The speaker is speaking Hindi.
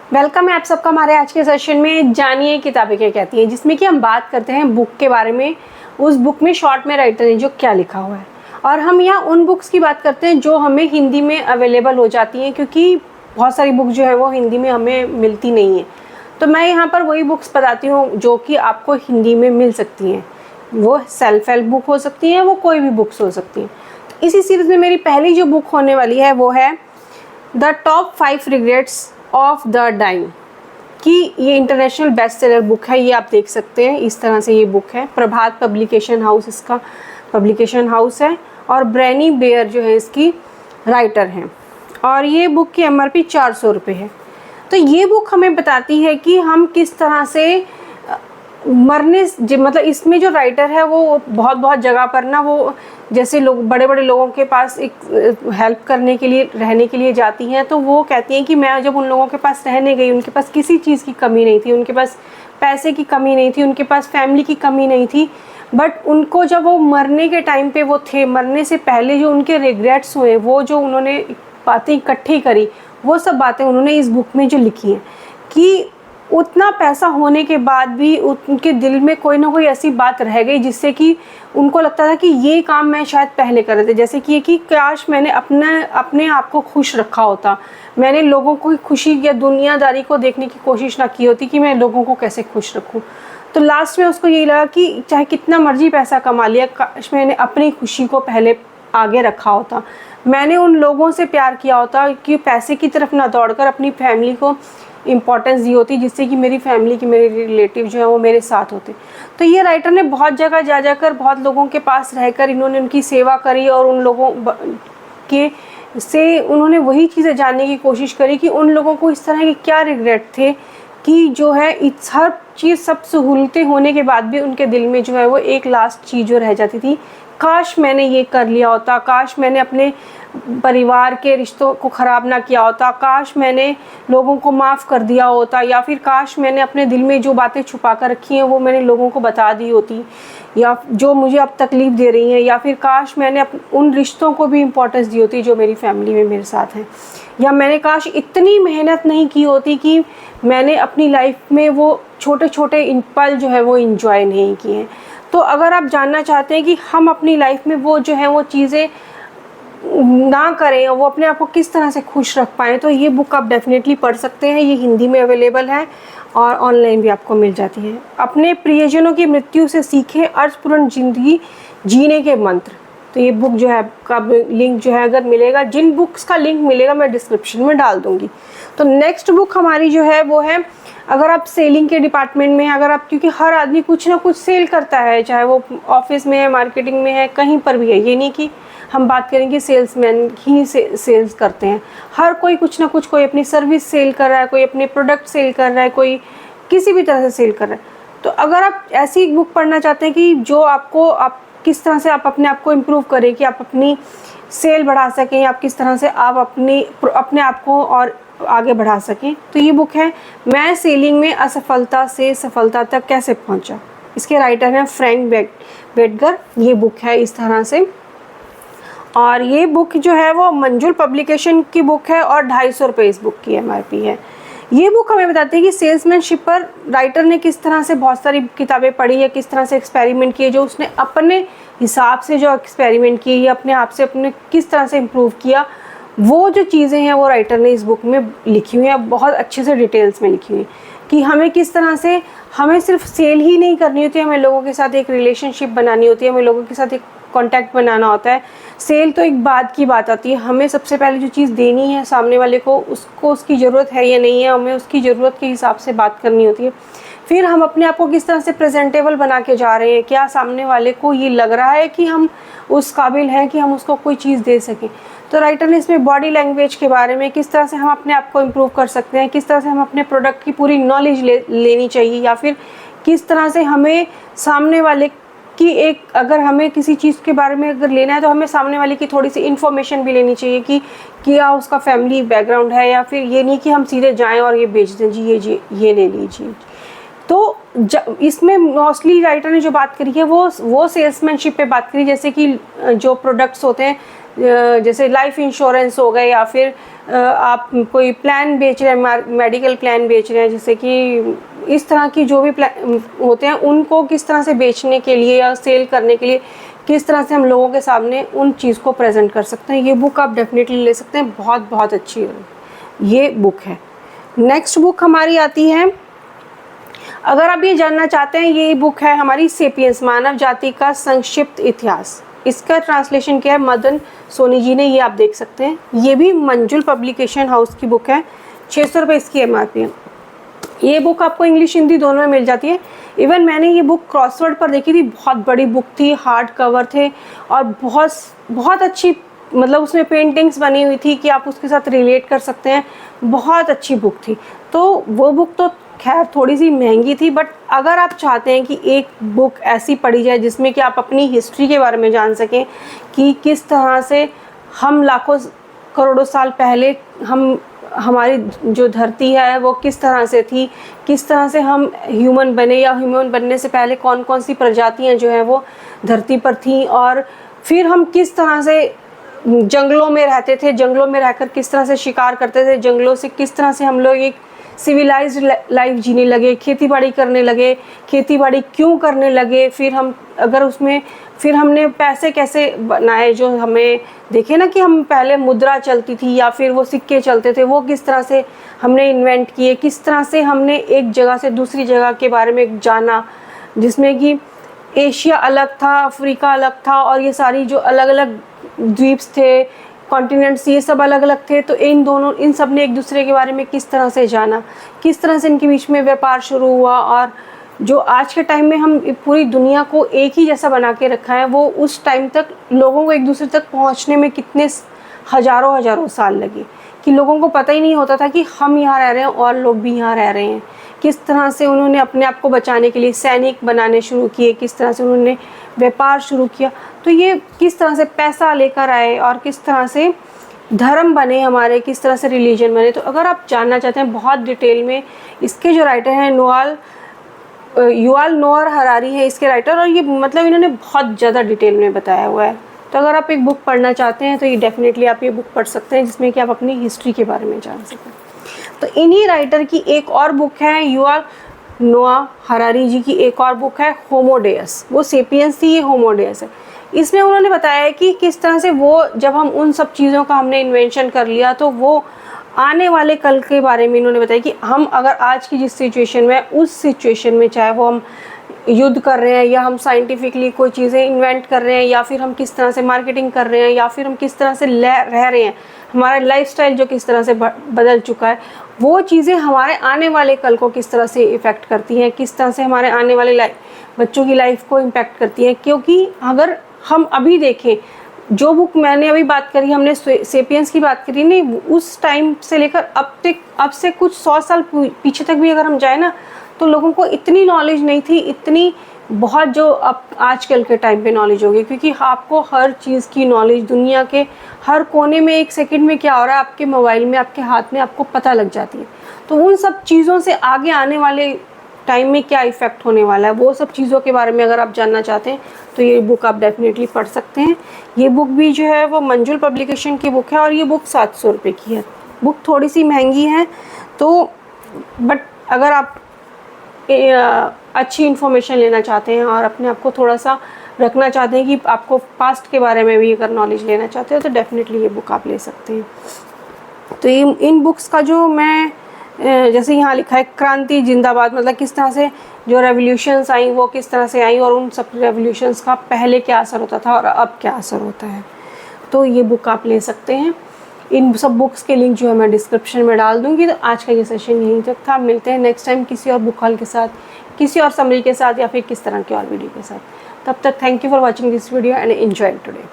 वेलकम है आप सबका हमारे आज के सेशन में। जानिए किताबें क्या कहती हैं, जिसमें कि हम बात करते हैं बुक के बारे में। उस बुक में शॉर्ट में राइटर ने जो क्या लिखा हुआ है, और हम यहाँ उन बुक्स की बात करते हैं जो हमें हिंदी में अवेलेबल हो जाती हैं, क्योंकि बहुत सारी बुक जो है वो हिंदी में हमें मिलती नहीं है। तो मैं यहाँ पर वही बुक्स बताती हूँ जो कि आपको हिंदी में मिल सकती हैं। वो सेल्फ हेल्प बुक हो सकती हैं, वो कोई भी बुक्स हो सकती हैं। तो इसी सीरीज़ में मेरी पहली जो बुक होने वाली है वो है the top 5 regrets of the dying, कि ये इंटरनेशनल बेस्ट सेलर बुक है। ये आप देख सकते हैं, इस तरह से ये बुक है। प्रभात पब्लिकेशन हाउस इसका पब्लिकेशन हाउस है, और ब्रेनी बेयर जो है इसकी राइटर हैं। और ये बुक की MRP 400 रुपये है। तो ये बुक हमें बताती है कि हम किस तरह से मतलब इसमें जो राइटर है वो बहुत जगह पर ना, वो जैसे लोग बड़े बड़े लोगों के पास एक हेल्प करने के लिए रहने के लिए जाती हैं, तो वो कहती हैं कि मैं जब उन लोगों के पास रहने गई, उनके पास किसी चीज़ की कमी नहीं थी, उनके पास पैसे की कमी नहीं थी, उनके पास फैमिली की कमी नहीं थी, बट उनको जब वो मरने के टाइम पे वो थे, मरने से पहले जो उनके रिग्रेट्स हुए, वो जो उन्होंने बातें इकट्ठी करी, वो सब बातें उन्होंने इस बुक में जो लिखी हैं कि उतना पैसा होने के बाद भी उनके दिल में कोई ना कोई ऐसी बात रह गई जिससे कि उनको लगता था कि ये काम मैं शायद पहले कर रहे थे। जैसे कि ये कि काश मैंने अपने आप को खुश रखा होता, मैंने लोगों को खुशी या दुनियादारी को देखने की कोशिश ना की होती कि मैं लोगों को कैसे खुश रखूं। तो लास्ट में उसको यही लगा कि चाहे कितना मर्जी पैसा कमा लिया, काश मैंने अपनी खुशी को पहले आगे रखा होता, मैंने उन लोगों से प्यार किया होता कि पैसे की तरफ ना दौड़कर अपनी फैमिली को इम्पॉर्टेंस दी होती, जिससे कि मेरी फैमिली की मेरे रिलेटिव जो है वो मेरे साथ होते। तो ये राइटर ने बहुत जगह जा जाकर बहुत लोगों के पास रहकर इन्होंने उनकी सेवा करी, और उन लोगों के से उन्होंने वही चीज़ें जानने की कोशिश करी कि उन लोगों को इस तरह के क्या रिग्रेट थे कि जो है इस हर चीज़ सब सहूलतें होने के बाद भी उनके दिल में जो है वो एक लास्ट चीज़ जो रह जाती थी, काश मैंने ये कर लिया होता, काश मैंने अपने परिवार के रिश्तों को ख़राब ना किया होता, काश मैंने लोगों को माफ़ कर दिया होता, या फिर काश मैंने अपने दिल में जो बातें छुपा कर रखी हैं वो मैंने लोगों को बता दी होती, या जो मुझे अब तकलीफ़ दे रही हैं, या फिर काश मैंने उन रिश्तों को भी इम्पोर्टेंस दी होती जो मेरी फैमिली में मेरे साथ हैं, या मैंने काश इतनी मेहनत नहीं की होती कि मैंने अपनी लाइफ में वो छोटे छोटे पल जो है वो इंजॉय नहीं किए हैं। तो अगर आप जानना चाहते हैं कि हम अपनी लाइफ में वो जो है वो चीज़ें ना करें, वो अपने आप को किस तरह से खुश रख पाएँ, तो ये बुक आप डेफिनेटली पढ़ सकते हैं। ये हिंदी में अवेलेबल है और ऑनलाइन भी आपको मिल जाती है। अपने प्रियजनों की मृत्यु से सीखें अर्थपूर्ण जिंदगी जीने के मंत्र। तो ये बुक जो है का लिंक जो है अगर मिलेगा, जिन बुक्स का लिंक मिलेगा मैं डिस्क्रिप्शन में डाल दूँगी। तो नेक्स्ट बुक हमारी जो है वो है, अगर आप सेलिंग के डिपार्टमेंट में हैं, अगर आप, क्योंकि हर आदमी कुछ ना कुछ सेल करता है, चाहे वो ऑफिस में है, मार्केटिंग में है, कहीं पर भी है। ये नहीं कि हम बात करेंगे सेल्समैन ही सेल्स करते हैं, हर कोई कुछ ना कुछ, कोई अपनी सर्विस सेल कर रहा है, कोई अपने प्रोडक्ट सेल कर रहा है, कोई किसी भी तरह से सेल कर रहा है। तो अगर आप ऐसी एक बुक पढ़ना चाहते हैं कि जो आप किस तरह से आप अपने आप को इम्प्रूव करें, कि आप अपनी सेल बढ़ा सकें, आप किस तरह से आप अपने आप को और आगे बढ़ा सकें, तो ये बुक है मैं सेलिंग में असफलता से सफलता तक कैसे पहुंचा। इसके राइटर हैं फ्रैंक बेटगर। ये बुक है इस तरह से, और ये बुक जो है वो मंजुल पब्लिकेशन की बुक है, और 250 रुपये इस बुक की MRP है। ये बुक हमें बताती है कि सेल्समैनशिप पर राइटर ने किस तरह से बहुत सारी किताबें पढ़ी या किस तरह से एक्सपेरिमेंट किए, जो उसने अपने हिसाब से जो एक्सपेरिमेंट किए या अपने आप से अपने किस तरह से इम्प्रूव किया, वो जो चीज़ें हैं वो राइटर ने इस बुक में लिखी हुई हैं, बहुत अच्छे से डिटेल्स में लिखी हुई हैं कि हमें किस तरह से, हमें सिर्फ सेल ही नहीं करनी होती, हमें लोगों के साथ एक रिलेशनशिप बनानी होती है, हमें लोगों के साथ एक कांटेक्ट बनाना होता है। सेल तो एक बाद की बात आती है, हमें सबसे पहले जो चीज़ देनी है सामने वाले को, उसको उसकी ज़रूरत है या नहीं है, हमें उसकी ज़रूरत के हिसाब से बात करनी होती है। फिर हम अपने आप को किस तरह से प्रेजेंटेबल बना के जा रहे हैं, क्या सामने वाले को ये लग रहा है कि हम उस काबिल हैं कि हम उसको कोई चीज़ दे सकें। तो राइटर ने इसमें बॉडी लैंग्वेज के बारे में, किस तरह से हम अपने आप को इम्प्रूव कर सकते हैं, किस तरह से हम अपने प्रोडक्ट की पूरी नॉलेज लेनी चाहिए, या फिर किस तरह से हमें सामने वाले की एक, अगर हमें किसी चीज़ के बारे में अगर लेना है तो हमें सामने वाले की थोड़ी सी इन्फॉर्मेशन भी लेनी चाहिए कि क्या उसका फैमिली बैकग्राउंड है, या फिर ये नहीं कि हम सीधे जाएं और ये बेच दें, जी ये ले लीजिए। तो इसमें मोस्टली राइटर ने जो बात करी है वो सेल्समैनशिप पे बात करी, जैसे कि जो प्रोडक्ट्स होते हैं जैसे लाइफ इंश्योरेंस हो गए, या फिर आप कोई प्लान बेच रहे हैं, मेडिकल प्लान बेच रहे हैं, जैसे कि इस तरह की जो भी प्लान होते हैं उनको किस तरह से बेचने के लिए या सेल करने के लिए किस तरह से हम लोगों के सामने उन चीज़ को प्रेजेंट कर सकते हैं। ये बुक आप डेफिनेटली ले सकते हैं, बहुत बहुत अच्छी ये बुक है। नेक्स्ट बुक हमारी आती है, अगर आप ये जानना चाहते हैं, ये बुक है हमारी सेपियंस, मानव जाति का संक्षिप्त इतिहास। इसका ट्रांसलेशन किया है मदन सोनी जी ने, ये आप देख सकते हैं। ये भी मंजुल पब्लिकेशन हाउस की बुक है, 600 रुपये इसकी MRP है। ये बुक आपको इंग्लिश हिंदी दोनों में मिल जाती है। इवन मैंने ये बुक क्रॉसवर्ड पर देखी थी, बहुत बड़ी बुक थी, हार्ड कवर थे और बहुत बहुत अच्छी, मतलब उसमें पेंटिंग्स बनी हुई थी कि आप उसके साथ रिलेट कर सकते हैं, बहुत अच्छी बुक थी। तो वो बुक तो खैर थोड़ी सी महंगी थी, बट अगर आप चाहते हैं कि एक बुक ऐसी पढ़ी जाए जिसमें कि आप अपनी हिस्ट्री के बारे में जान सकें कि किस तरह से हम लाखों करोड़ों साल पहले हमारी जो धरती है वो किस तरह से थी, किस तरह से हम ह्यूमन बने, या ह्यूमन बनने से पहले कौन कौन सी प्रजातियां जो हैं वो धरती पर थीं, और फिर हम किस तरह से जंगलों में रहते थे, जंगलों में रहकर किस तरह से शिकार करते थे, जंगलों से किस तरह से हम लोग एक सिविलाइज्ड लाइफ जीने लगे, खेती बाड़ी करने लगे, खेती बाड़ी क्यों करने लगे, फिर हम अगर उसमें फिर हमने पैसे कैसे बनाए, जो हमें देखे ना कि हम पहले मुद्रा चलती थी या फिर वो सिक्के चलते थे, वो किस तरह से हमने इन्वेंट किए, किस तरह से हमने एक जगह से दूसरी जगह के बारे में जाना, जिसमें कि एशिया अलग था, अफ्रीका अलग था, और ये सारी जो अलग अलग द्वीप्स थे, कॉन्टिनेंट्स, ये सब अलग अलग थे। तो इन सब ने एक दूसरे के बारे में किस तरह से जाना, किस तरह से इनके बीच में व्यापार शुरू हुआ, और जो आज के टाइम में हम पूरी दुनिया को एक ही जैसा बना के रखा है, वो उस टाइम तक लोगों को एक दूसरे तक पहुंचने में कितने हज़ारों साल लगे, कि लोगों को पता ही नहीं होता था कि हम यहाँ रह रहे हैं और लोग भी यहाँ रह रहे हैं। किस तरह से उन्होंने अपने आप को बचाने के लिए सैनिक बनाने शुरू किए, किस तरह से उन्होंने व्यापार शुरू किया, तो ये किस तरह से पैसा लेकर आए और किस तरह से धर्म बने हमारे, किस तरह से रिलीजन बने। तो अगर आप जानना चाहते हैं बहुत डिटेल में, इसके जो राइटर हैं युवाल नोआ हरारी है इसके राइटर, और ये मतलब इन्होंने बहुत ज़्यादा डिटेल में बताया हुआ है। तो अगर आप एक बुक पढ़ना चाहते हैं तो ये डेफिनेटली आप ये बुक पढ़ सकते हैं, जिसमें कि आप अपनी हिस्ट्री के बारे में जान सकें। तो इन्हीं राइटर की एक और बुक है, युवाल नोआ हरारी जी की एक और बुक है होमो डेयस। वो सेपियंस थी, ये होमो डेयस है। इसमें उन्होंने बताया है कि किस तरह से वो जब हम उन सब चीज़ों का हमने इन्वेंशन कर लिया, तो वो आने वाले कल के बारे में इन्होंने बताया कि हम अगर आज की जिस सिचुएशन में, उस सिचुएशन में, चाहे वो हम युद्ध कर रहे हैं या हम साइंटिफिकली कोई चीज़ें इन्वेंट कर रहे हैं, या फिर हम किस तरह से मार्केटिंग कर रहे हैं, या फिर हम किस तरह से रह रहे हैं, हमारा लाइफस्टाइल जो किस तरह से बदल चुका है, वो चीज़ें हमारे आने वाले कल को किस तरह से इफ़ेक्ट करती हैं, किस तरह से हमारे आने वाले बच्चों की लाइफ को इम्पेक्ट करती हैं। क्योंकि अगर हम अभी देखें, जो बुक मैंने अभी बात करी, हमने सेपियंस की बात करी, नहीं उस टाइम से लेकर अब से कुछ 100 साल पीछे तक भी अगर हम जाए ना, तो लोगों को इतनी नॉलेज नहीं थी, इतनी बहुत जो अब आजकल के टाइम पे नॉलेज होगी। क्योंकि आपको हर चीज़ की नॉलेज, दुनिया के हर कोने में एक सेकंड में क्या हो रहा है आपके मोबाइल में, आपके हाथ में आपको पता लग जाती है। तो उन सब चीज़ों से आगे आने वाले टाइम में क्या इफ़ेक्ट होने वाला है, वो सब चीज़ों के बारे में अगर आप जानना चाहते हैं तो ये बुक आप डेफिनेटली पढ़ सकते हैं। ये बुक भी जो है वो मंजुल पब्लिकेशन की बुक है, और ये बुक 700 रुपये की है। बुक थोड़ी सी महंगी है, तो बट अगर आप अच्छी इन्फॉर्मेशन लेना चाहते हैं और अपने आप को थोड़ा सा रखना चाहते हैं कि आपको पास्ट के बारे में भी अगर नॉलेज लेना चाहते हो, तो डेफिनेटली ये बुक आप ले सकते हैं। तो ये इन बुक्स का जो मैं जैसे यहाँ लिखा है क्रांति जिंदाबाद, मतलब किस तरह से जो रेवोल्यूशंस आई वो किस तरह से आई, और उन सब रेवोल्यूशंस का पहले क्या असर होता था और अब क्या असर होता है, तो ये बुक आप ले सकते हैं। इन सब बुक्स के लिंक जो है मैं डिस्क्रिप्शन में डाल दूँगी। तो आज का ये सेशन यहीं तक था। मिलते हैं नेक्स्ट टाइम किसी और बुक हॉल के साथ, किसी और समरी के साथ, या फिर किस तरह के और वीडियो के साथ। तब तक thank you for watching this video and enjoy today.